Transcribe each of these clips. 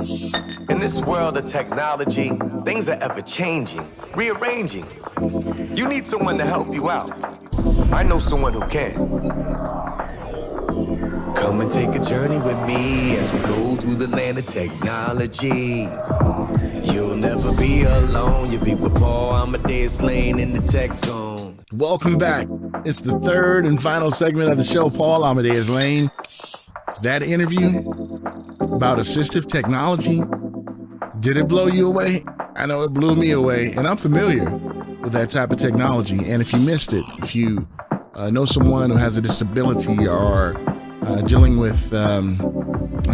In this world of technology, things are ever changing, rearranging. You need someone to help you out. I know someone who can. Come and take a journey with me as we go through the land of technology. You'll never be alone. You'll be with Paul Amadeus Lane in the tech zone. Welcome back. It's the third and final segment of the show, Paul Amadeus Lane. That interview about assistive technology, did it blow you away? I know it blew me away, and I'm familiar with that type of technology. And if you missed it, if you know someone who has a disability or dealing with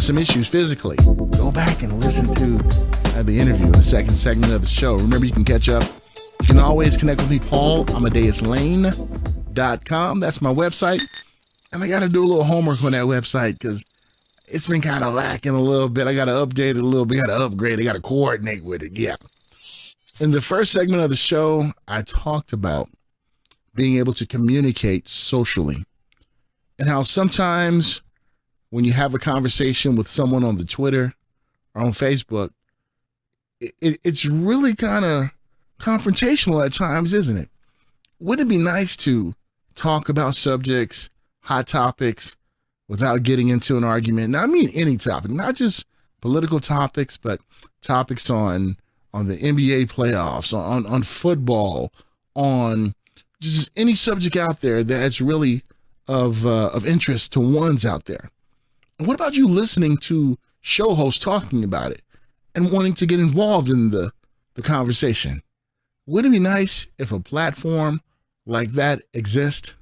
some issues physically, go back and listen to the interview in the second segment of the show. Remember, you can catch up. You can always connect with me, PaulAmadeusLane.com. That's my website. And I got to do a little homework on that website because it's been kind of lacking a little bit. I got to update it a little bit. I got to upgrade it. I got to coordinate with it. Yeah. In the first segment of the show, I talked about being able to communicate socially and how sometimes when you have a conversation with someone on the Twitter or on Facebook, it's really kind of confrontational at times, isn't it? Wouldn't it be nice to talk about subjects, hot topics, without getting into an argument? Now, I mean any topic, not just political topics, but topics on the NBA playoffs, on football, on just any subject out there that's really of interest to ones out there. And what about you listening to show hosts talking about it and wanting to get involved in the conversation? Wouldn't it be nice if a platform like that exists?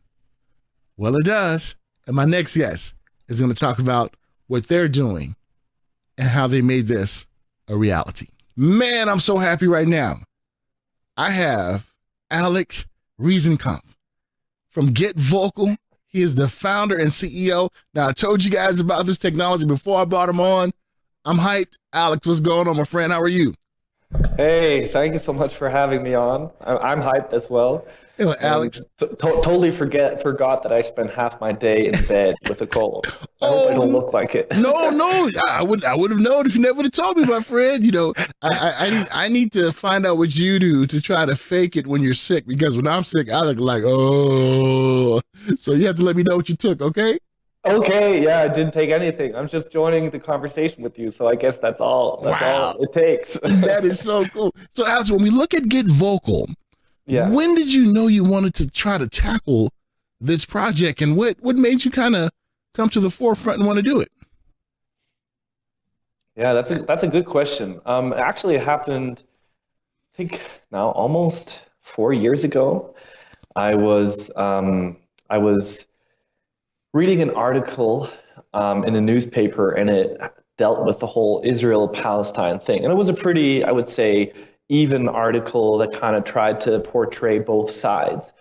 Well, it does. And my next guest is going to talk about what they're doing and how they made this a reality. Man, I'm so happy right now. I have Alex Riesenkampf from Get Vocal. He is the founder and CEO. Now, I told you guys about this technology before I brought him on. I'm hyped. Alex, what's going on, my friend? How are you? Hey, thank you so much for having me on. I'm hyped as well. You know, Alex. Totally forgot that I spent half my day in bed with a cold. I hope I don't look like it. No, I would have known if you never would have told me, my friend. You know, I need to find out what you do to try to fake it when you're sick, because when I'm sick, I look like, oh. So you have to let me know what you took, okay? Okay, yeah, I didn't take anything. I'm just joining the conversation with you, so I guess that's all. That's all it takes. That is so cool. So, Alex, when we look at Get Vocal, when did you know you wanted to try to tackle this project, and what made you kind of come to the forefront and want to do it? Yeah, that's a good question. Actually, it happened, I think now almost 4 years ago. I was reading an article in a newspaper, and it dealt with the whole Israel-Palestine thing. And it was a pretty, I would say, even article that kind of tried to portray both sides.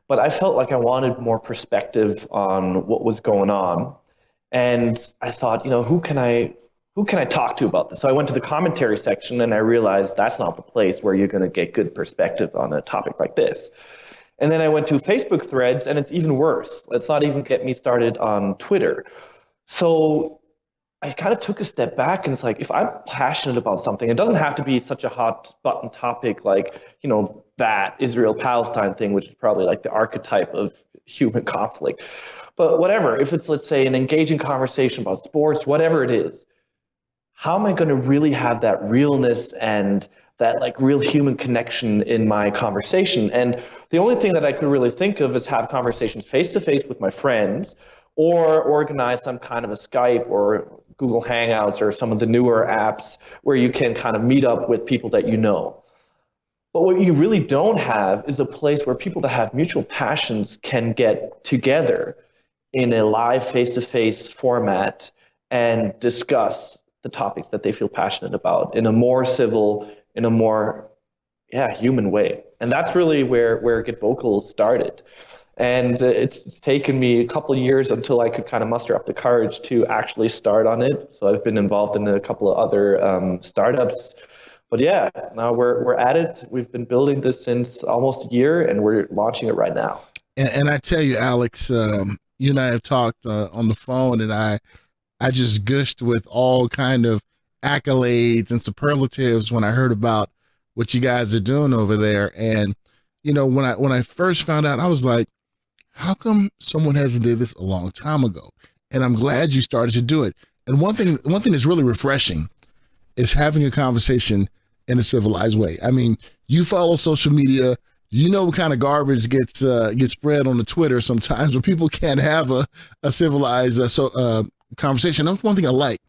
But I felt like I wanted more perspective on what was going on. And I thought, who can I talk to about this? So I went to the commentary section, and I realized that's not the place where you're going to get good perspective on a topic like this. And then I went to Facebook threads, and it's even worse. Let's not even get me started on Twitter. So I kind of took a step back, and it's like, if I'm passionate about something, it doesn't have to be such a hot button topic like, that Israel-Palestine thing, which is probably like the archetype of human conflict. But whatever, if it's, let's say, an engaging conversation about sports, whatever it is, how am I going to really have that realness and that like real human connection in my conversation? And the only thing that I could really think of is have conversations face to face with my friends, or organize some kind of a Skype or Google Hangouts or some of the newer apps where you can kind of meet up with people that you know. But what you really don't have is a place where people that have mutual passions can get together in a live face-to-face format and discuss the topics that they feel passionate about in a more civil, in a more human way. And that's really where Get Vocal started. And it's taken me a couple of years until I could kind of muster up the courage to actually start on it. So I've been involved in a couple of other startups. But yeah, now we're at it. We've been building this since almost a year, and we're launching it right now. And I tell you, Alex, you and I have talked on the phone, and I just gushed with all kind of accolades and superlatives when I heard about what you guys are doing over there. And, when I first found out, I was like, how come someone hasn't did this a long time ago? And I'm glad you started to do it. And one thing that's really refreshing is having a conversation in a civilized way. I mean, you follow social media, you know what kind of garbage gets spread on the Twitter sometimes where people can't have a civilized conversation. That's one thing I like.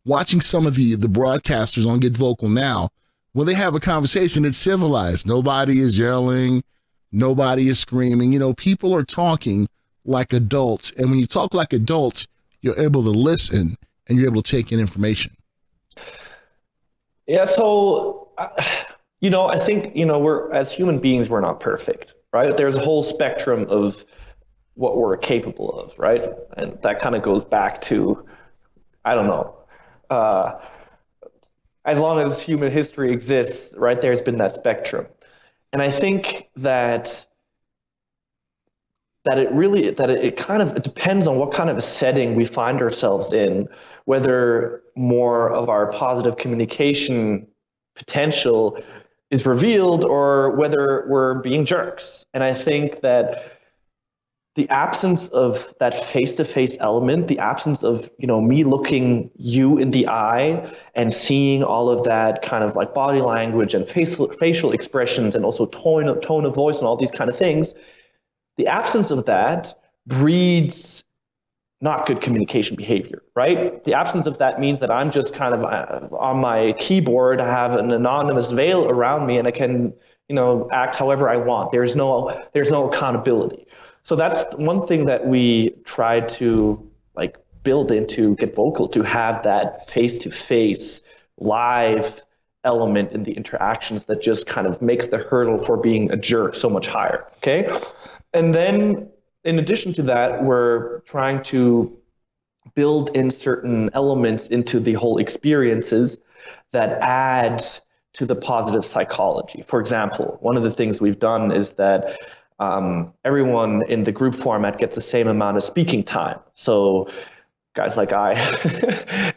Watching some of the broadcasters on Get Vocal Now, when they have a conversation, it's civilized. Nobody is yelling. Nobody is screaming. People are talking like adults. And when you talk like adults, you're able to listen and you're able to take in information. Yeah, so, I think, we're, as human beings, we're not perfect, right? There's a whole spectrum of what we're capable of, right? And that kind of goes back to, I don't know, as long as human history exists, right, there's been that spectrum. And I think that it depends on what kind of a setting we find ourselves in, whether more of our positive communication potential is revealed or whether we're being jerks. And I think that the absence of that face-to-face element, the absence of, me looking you in the eye and seeing all of that kind of like body language and facial expressions and also tone of voice and all these kind of things, the absence of that breeds not good communication behavior, right? The absence of that means that I'm just kind of on my keyboard, I have an anonymous veil around me and I can, act however I want. There's no accountability. So that's one thing that we try to build into Get Vocal, to have that face-to-face live element in the interactions that just kind of makes the hurdle for being a jerk so much higher, okay? And then in addition to that, we're trying to build in certain elements into the whole experiences that add to the positive psychology. For example, one of the things we've done is that everyone in the group format gets the same amount of speaking time. So guys like I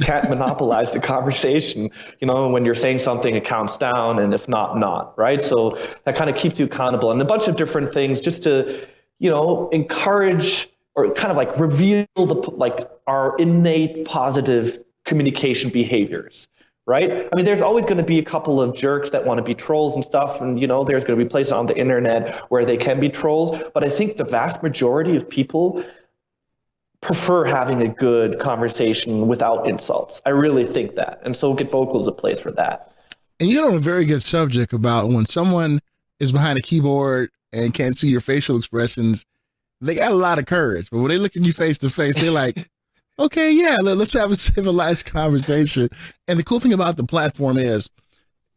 can't monopolize the conversation. When you're saying something, it counts down, and if not, right? So that kind of keeps you accountable, and a bunch of different things just to, encourage or kind of reveal our innate positive communication behaviors. Right? I mean, there's always going to be a couple of jerks that want to be trolls and stuff. And, there's going to be places on the internet where they can be trolls. But I think the vast majority of people prefer having a good conversation without insults. I really think that. And so Get Vocal is a place for that. And you hit on a very good subject about when someone is behind a keyboard and can't see your facial expressions, they got a lot of courage. But when they look at you face to face, they're like, okay, yeah, let's have a civilized conversation. And the cool thing about the platform is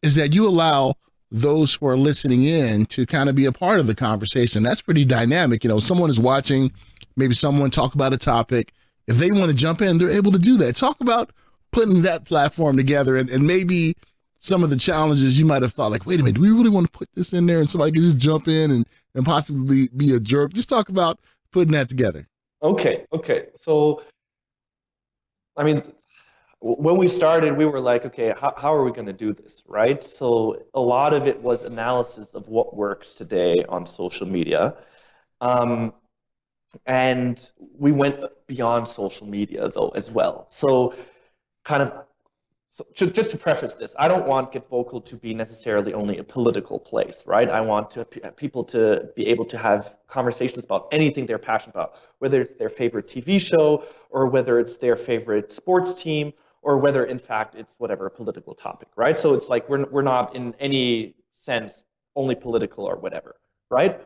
that you allow those who are listening in to kind of be a part of the conversation. That's pretty dynamic. Someone is watching, maybe someone talk about a topic. If they want to jump in, they're able to do that. Talk about putting that platform together and maybe some of the challenges you might have thought, wait a minute, do we really want to put this in there and somebody can just jump in and possibly be a jerk? Just talk about putting that together. Okay. So, I mean, when we started, we were like, okay, how are we going to do this, right? So a lot of it was analysis of what works today on social media. And we went beyond social media, though, as well. So just to preface this, I don't want Get Vocal to be necessarily only a political place, right? I want people to be able to have conversations about anything they're passionate about, whether it's their favorite TV show or whether it's their favorite sports team or whether, in fact, it's whatever political topic, right? So it's we're not in any sense only political or whatever, right?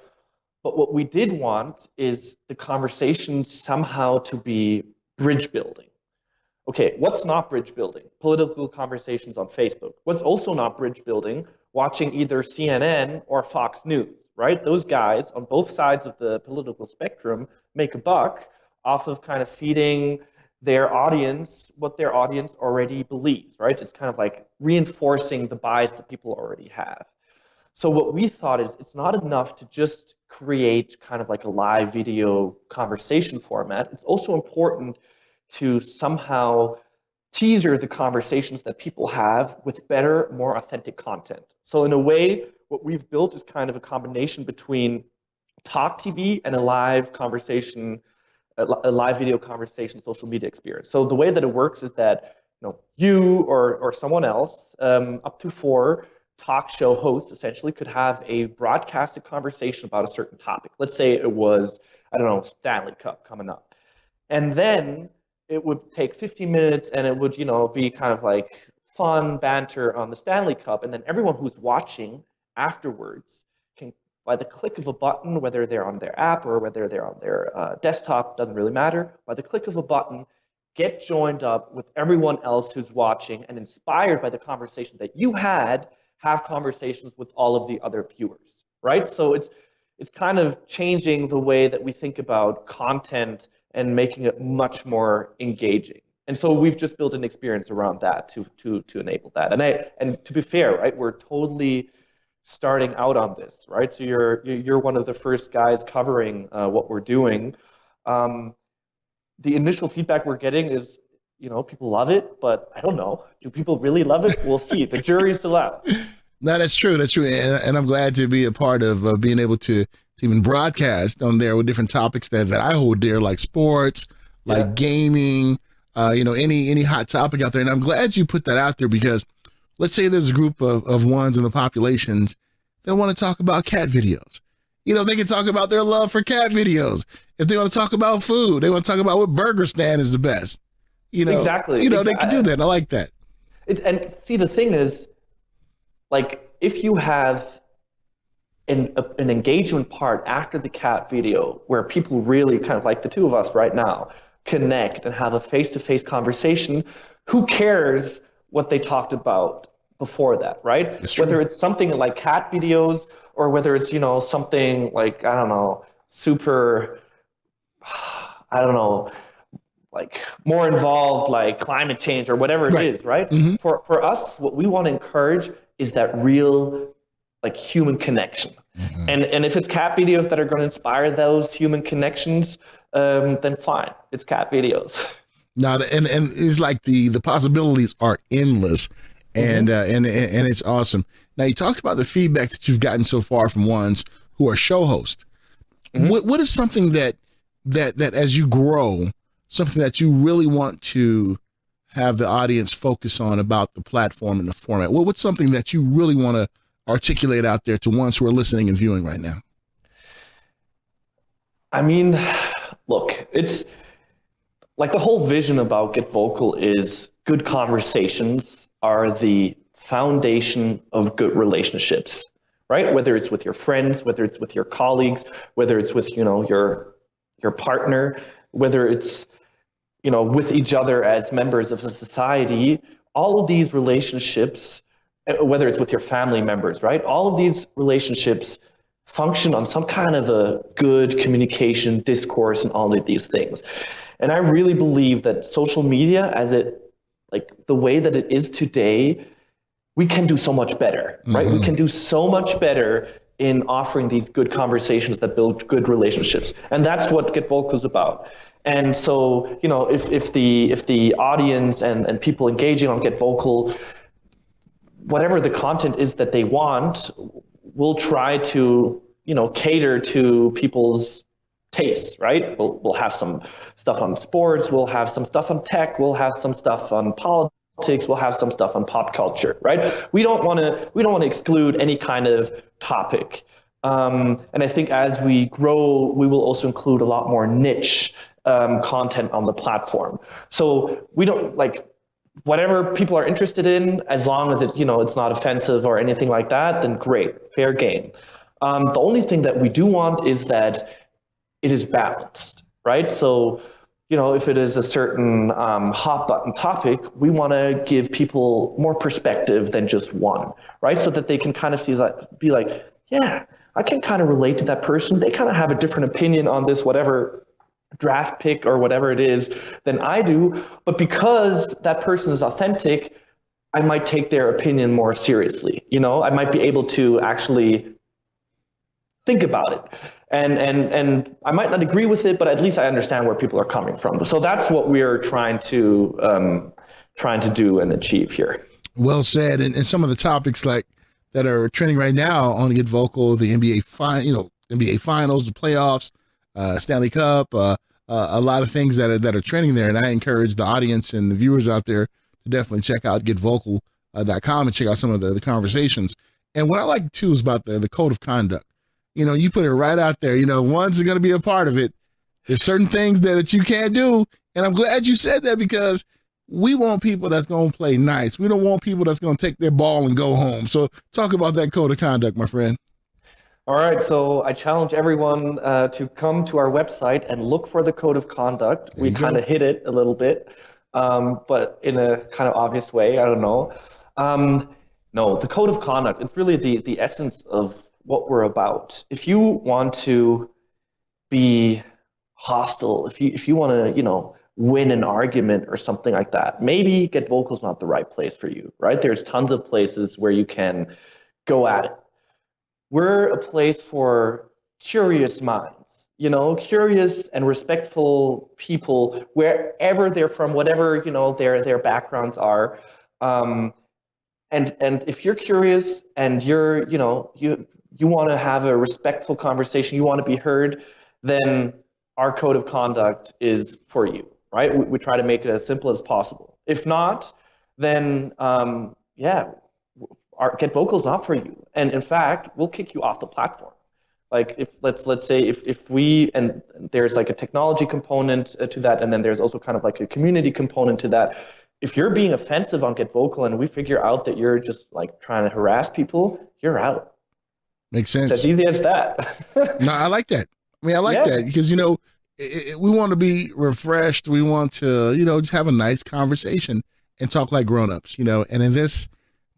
But what we did want is the conversation somehow to be bridge building. Okay, what's not bridge building? Political conversations on Facebook. What's also not bridge building? Watching either CNN or Fox News, right? Those guys on both sides of the political spectrum make a buck off of kind of feeding their audience what their audience already believes, right? It's kind of like reinforcing the bias that people already have. So what we thought is it's not enough to just create kind of like a live video conversation format. It's also important to somehow teaser the conversations that people have with better, more authentic content. So in a way, what we've built is kind of a combination between talk TV and a live conversation, a live video conversation, social media experience. So the way that it works is that you or someone else, up to 4 talk show hosts essentially could have a broadcasted conversation about a certain topic. Let's say it was, I don't know, Stanley Cup coming up. And then it would take 15 minutes and it would, be kind of like fun banter on the Stanley Cup. And then everyone who's watching afterwards can, by the click of a button, whether they're on their app or whether they're on their desktop, doesn't really matter, by the click of a button, get joined up with everyone else who's watching and inspired by the conversation that you had, have conversations with all of the other viewers, right? So it's kind of changing the way that we think about content and making it much more engaging. And so we've just built an experience around that to enable that. And to be fair, right, we're totally starting out on this, right? So you're one of the first guys covering what we're doing. The initial feedback we're getting is, people love it, but I don't know. Do people really love it? We'll see. The jury's still out. No, that's true. That's true. And I'm glad to be a part of being able to even broadcast on there with different topics that I hold dear, like sports, like gaming, any hot topic out there. And I'm glad you put that out there because let's say there's a group of ones in the populations that want to talk about cat videos. They can talk about their love for cat videos. If they want to talk about food, they want to talk about what burger stand is the best. Exactly. They can do that. I like that. And see, the thing is, like, if you have an engagement part after the cat video where people really kind of like the two of us right now connect and have a face-to-face conversation, who cares what they talked about before that, right? Whether it's something like cat videos or whether it's, something like, I don't know, super, I don't know, like more involved, like climate change or whatever it is, right? Mm-hmm. For us, what we want to encourage is that real, like, human connection. Mm-hmm. And if it's cat videos that are going to inspire those human connections, then fine, it's cat videos. No, and it's like the possibilities are endless, and and it's awesome. Now, you talked about the feedback that you've gotten so far from ones who are show hosts. Mm-hmm. What is something that as you grow, something that you really want to have the audience focus on about the platform and the format? What's something that you really want to articulate out there to ones who are listening and viewing right now? I mean, look, it's like the whole vision about Get Vocal is good conversations are the foundation of good relationships, right? Whether it's with your friends, whether it's with your colleagues, whether it's with, your partner, whether it's, with each other as members of a society, all of these relationships, whether it's with your family members, right? All of these relationships function on some kind of a good communication, discourse, and all of these things. And I really believe that social media, the way that it is today, we can do so much better, right? Mm-hmm. We can do so much better in offering these good conversations that build good relationships. And that's what Get Vocal is about. And so, if the audience and people engaging on Get Vocal, whatever the content is that they want, we'll try to, cater to people's tastes, right? We'll have some stuff on sports, we'll have some stuff on tech, we'll have some stuff on politics, we'll have some stuff on pop culture, right? We don't want to exclude any kind of topic. And I think as we grow, we will also include a lot more niche content on the platform. So we don't whatever people are interested in, as long as it's not offensive or anything like that, then great, fair game. The only thing that we do want is that it is balanced, right? So, if it is a certain hot button topic, we want to give people more perspective than just one, right? So that they can kind of be like, yeah, I can kind of relate to that person. They kind of have a different opinion on this, whatever draft pick or whatever it is than I do, but because that person is authentic, I might take their opinion more seriously. I might be able to actually think about it, and I might not agree with it, but at least I understand where people are coming from. So that's what we're trying to trying to do and achieve here. Well said. And some of the topics like that are trending right now on Get Vocal, the NBA Finals, the playoffs, Stanley Cup, a lot of things that are trending there. And I encourage the audience and the viewers out there to definitely check out getvocal.com and check out some of the conversations. And what I like too is about the code of conduct. You put it right out there. One's going to be a part of it. There's certain things that you can't do. And I'm glad you said that, because we want people that's going to play nice. We don't want people that's going to take their ball and go home. So talk about that code of conduct, my friend. All right, so I challenge everyone to come to our website and look for the code of conduct. We kind of hit it a little bit, but in a kind of obvious way. I don't know. No, the code of conduct, it's really the essence of what we're about. If you want to be hostile, if you want to, win an argument or something like that, maybe Get Vocal is not the right place for you, right? There's tons of places where you can go at it. We're a place for curious minds, curious and respectful people, wherever they're from, whatever, their backgrounds are. And if you're curious and you're, you want to have a respectful conversation, you want to be heard, then our code of conduct is for you, right? We try to make it as simple as possible. If not, then our Get Vocal is not for you. And in fact, we'll kick you off the platform. Like if let's say if we, and there's like a technology component to that, and then there's also kind of like a community component to that. If you're being offensive on Get Vocal and we figure out that you're just like trying to harass people, you're out. Makes sense. It's as easy as that. No, I like that. I like that because, we want to be refreshed. We want to, just have a nice conversation and talk like grown-ups, and in this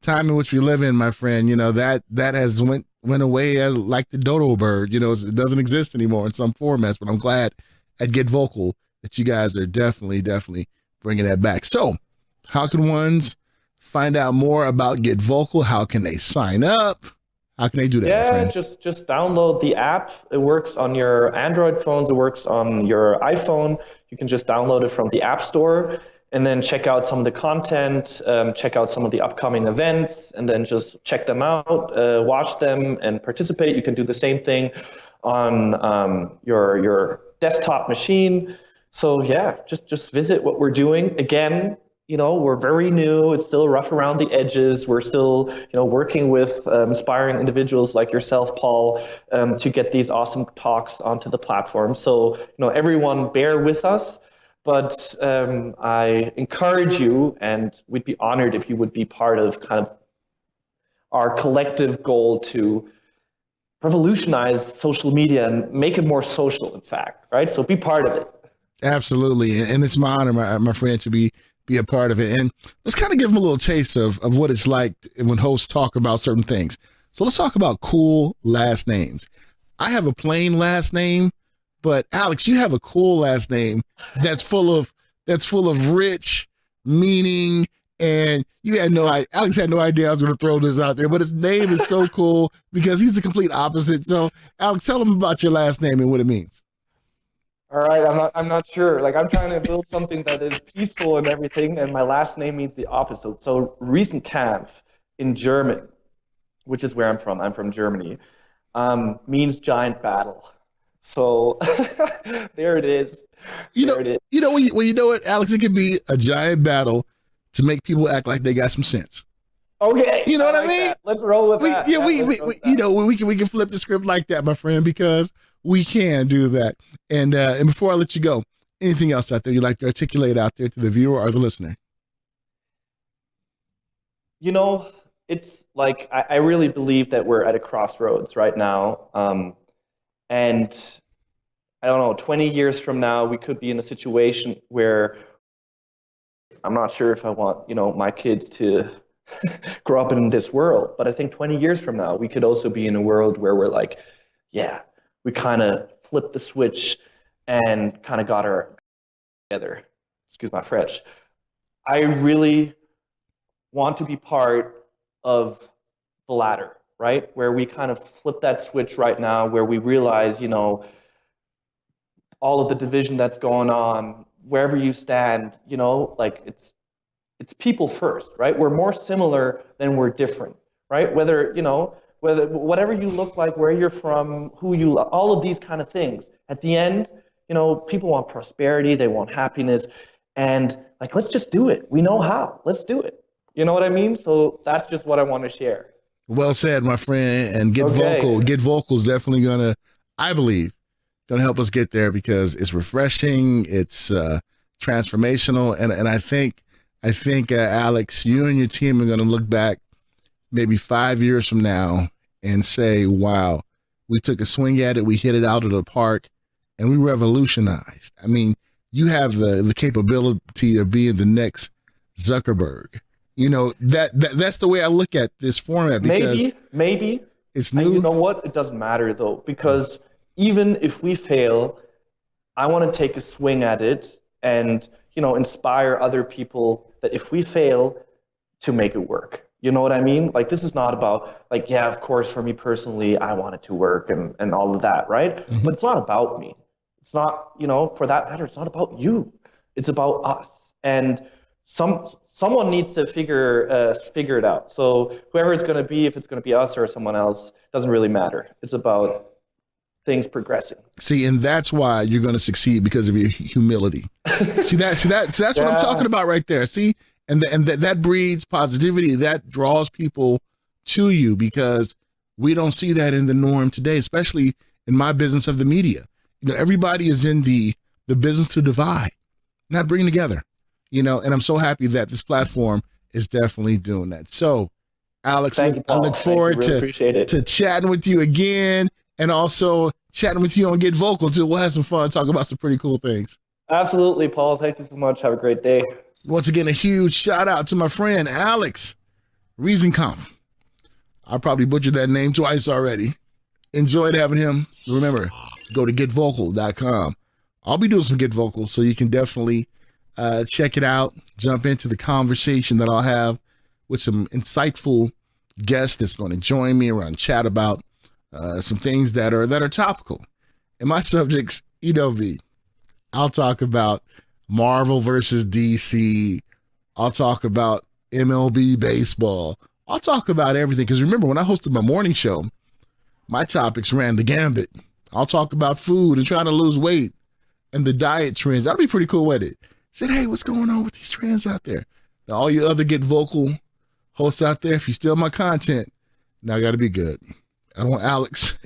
time in which we live in, my friend, that has went away as like the dodo bird, it doesn't exist anymore in some formats, but I'm glad at Get Vocal that you guys are definitely bringing that back. So how can ones find out more about Get Vocal? How can they sign up? How can they do that, my friend? Just download the app. It works on your Android phones. It works on your iPhone. You can just download it from the App Store and then check out some of the content, check out some of the upcoming events, and then just check them out, watch them, and participate. You can do the same thing on your desktop machine. So yeah, just visit what we're doing. Again, we're very new. It's still rough around the edges. We're still, working with inspiring individuals like yourself, Paul, to get these awesome talks onto the platform. So, everyone bear with us, but I encourage you, and we'd be honored if you would be part of kind of our collective goal to revolutionize social media and make it more social, in fact, right? So be part of it. Absolutely. And it's my honor, my friend, to be a part of it. And let's kind of give them a little taste of what it's like when hosts talk about certain things. So let's talk about cool last names. I have a plain last name, but Alex, you have a cool last name that's full of rich meaning. And Alex had no idea I was going to throw this out there, but his name is so cool because he's the complete opposite. So Alex, tell them about your last name and what it means. All right, I'm not sure. Like, I'm trying to build something that is peaceful and everything, and my last name means the opposite. So Riesenkampf in German, which is where I'm from Germany, means giant battle. So there it is. When you know it, Alex, it can be a giant battle to make people act like they got some sense. Okay. You know what I mean? That. Let's roll with that. We can flip the script like that, my friend, because we can do that. And before I let you go, anything else out there you'd like to articulate out there to the viewer or the listener? It's like I really believe that we're at a crossroads right now. And I don't know, 20 years from now, we could be in a situation where I'm not sure if I want, my kids to grow up in this world. But I think 20 years from now, we could also be in a world where we're like, yeah, we kind of flipped the switch and kind of got our together. Excuse my French. I really want to be part of the latter, right? Where we kind of flip that switch right now, where we realize, all of the division that's going on, wherever you stand, like it's people first, right? We're more similar than we're different, right? Whether whatever you look like, where you're from, all of these kind of things. At the end, people want prosperity, they want happiness, and like, let's just do it. We know how. Let's do it. You know what I mean? So that's just what I want to share. Well said, my friend. And Get Vocal. Get Vocal is definitely gonna, I believe, gonna help us get there because it's refreshing, it's transformational, and I think Alex, you and your team are gonna look back maybe 5 years from now and say, wow, we took a swing at it, we hit it out of the park, and we revolutionized. I mean, you have the capability of being the next Zuckerberg. That's the way I look at this format because maybe it's new. And you know what? It doesn't matter though, because even if we fail, I want to take a swing at it and, inspire other people that if we fail, to make it work. You know what I mean? Like, this is not about like, yeah, of course, for me personally, I want it to work and all of that, right? Mm-hmm. But it's not about me. It's not, for that matter, it's not about you. It's about us. And someone needs to figure it out. So whoever it's going to be, if it's going to be us or someone else, doesn't really matter. It's about things progressing. See, and that's why you're going to succeed, because of your humility. That's what I'm talking about right there. See, and that breeds positivity. That draws people to you, because we don't see that in the norm today, especially in my business of the media. Everybody is in the business to divide, not bring together. And I'm so happy that this platform is definitely doing that. So, Alex, I look forward to chatting with you again, and also chatting with you on Get Vocal too. We'll have some fun, talk about some pretty cool things. Absolutely, Paul. Thank you so much. Have a great day. Once again, a huge shout out to my friend Alex Riesenkampf. I probably butchered that name twice already. Enjoyed having him. Remember, go to getvocal.com. I'll be doing some Get Vocal, so you can definitely check it out. Jump into the conversation that I'll have with some insightful guests that's going to join me around, chat about some things that are topical. And my subjects, me. I'll talk about Marvel versus DC. I'll talk about MLB baseball. I'll talk about everything, because remember, when I hosted my morning show, my topics ran the gambit. I'll talk about food and trying to lose weight and the diet trends. That'll be pretty cool with it. Said, hey, what's going on with these trends out there? Now, all you other Get Vocal hosts out there, if you steal my content, now I got to be good. I don't want Alex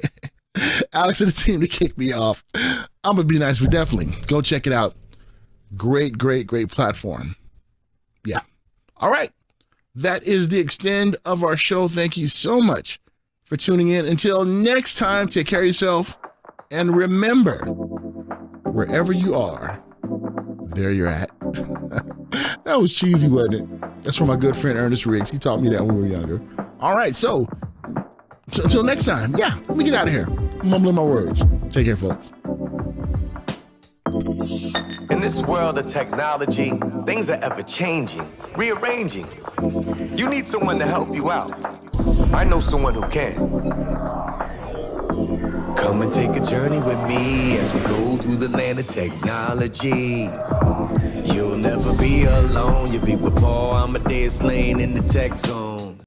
and the team to kick me off. I'm going to be nice, but definitely go check it out. Great, great, great platform. Yeah. All right. That is the extent of our show. Thank you so much for tuning in. Until next time, take care of yourself. And remember, wherever you are, there you're at. That was cheesy, wasn't it? That's from my good friend Ernest Riggs. He taught me that when we were younger. All right, so until next time, let me get out of here. I'm mumbling my words. Take care, folks. In this world of technology, things are ever changing, rearranging. You need someone to help you out. I know someone who can. Come and take a journey with me as we go through the land of technology. You'll never be alone. You'll be with Paul Amadeus laying in the tech zone.